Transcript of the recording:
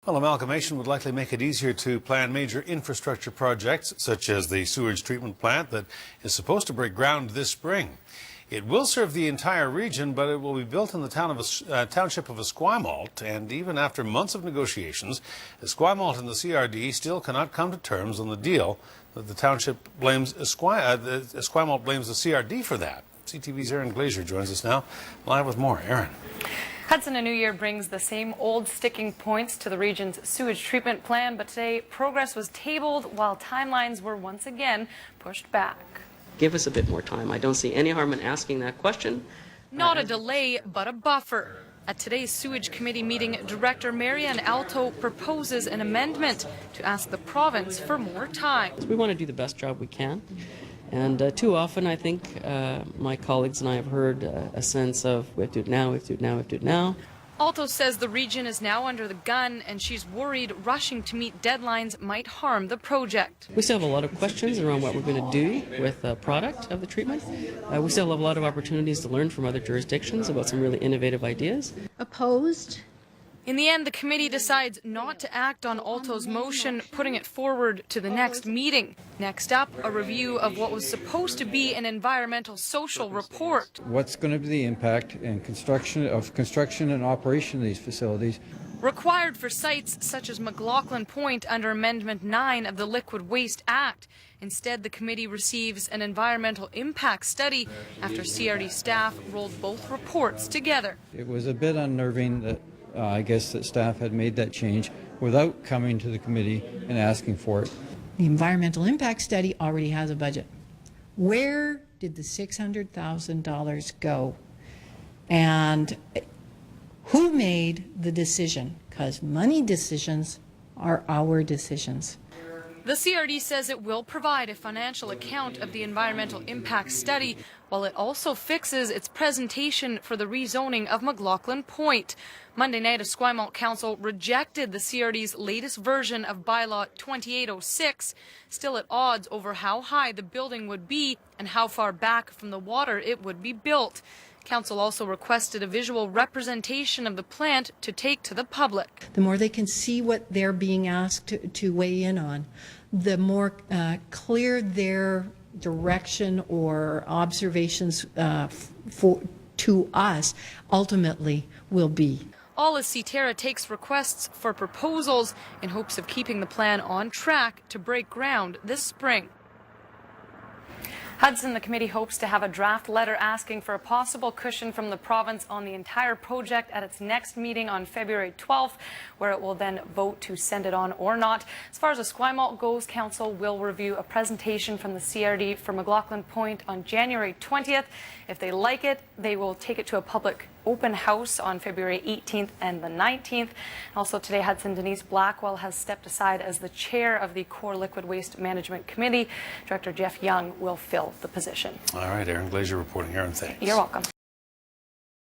Well, amalgamation would likely make it easier to plan major infrastructure projects, such as the sewage treatment plant that is supposed to break ground this spring. It will serve the entire region, but it will be built in the township of Esquimalt, and even after months of negotiations, Esquimalt and the CRD still cannot come to terms on the deal. That the township blames Esquimalt blames the CRD for that. CTV's Aaron Glazier joins us now, live with more. Aaron. Hudson, a new year brings the same old sticking points to the region's sewage treatment plan, but today progress was tabled while timelines were once again pushed back. Give us a bit more time. I don't see any harm in asking that question. Not a delay, but a buffer. At today's sewage committee meeting, Director Marianne Alto proposes an amendment to ask the province for more time. We want to do the best job we can. And too often, I think, my colleagues and I have heard a sense of, we have to do it now, we have to do it now, we have to do it now. Alto says the region is now under the gun, and she's worried rushing to meet deadlines might harm the project. We still have a lot of questions around what we're going to do with the product of the treatment. We still have a lot of opportunities to learn from other jurisdictions about some really innovative ideas. Opposed? In the end, the committee decides not to act on Alto's motion, putting it forward to the next meeting. Next up, a review of what was supposed to be an environmental social report. What's going to be the impact in construction and operation of these facilities? Required for sites such as McLaughlin Point under Amendment 9 of the Liquid Waste Act. Instead, the committee receives an environmental impact study after CRD staff rolled both reports together. It was a bit unnerving that I guess that staff had made that change without coming to the committee and asking for it. The environmental impact study already has a budget. Where did the $600,000 go? And who made the decision? Because money decisions are our decisions. The CRD says it will provide a financial account of the environmental impact study, while it also fixes its presentation for the rezoning of McLaughlin Point. Monday night, Esquimalt Council rejected the CRD's latest version of Bylaw 2806, still at odds over how high the building would be and how far back from the water it would be built. Council also requested a visual representation of the plant to take to the public. The more they can see what they're being asked to weigh in on, the more clear their direction or observations to us ultimately will be. All as CTV takes requests for proposals in hopes of keeping the plan on track to break ground this spring. Hudson, the committee hopes to have a draft letter asking for a possible cushion from the province on the entire project at its next meeting on February 12th, where it will then vote to send it on or not. As far as Esquimalt goes, Council will review a presentation from the CRD for McLaughlin Point on January 20th. If they like it, they will take it to a public open house on February 18th and the 19th. Also today, Hudson Denise Blackwell has stepped aside as the chair of the Core Liquid Waste Management Committee. Director Jeff Young will fill the position. All right, Aaron Glazier reporting. Aaron, thanks. You're welcome.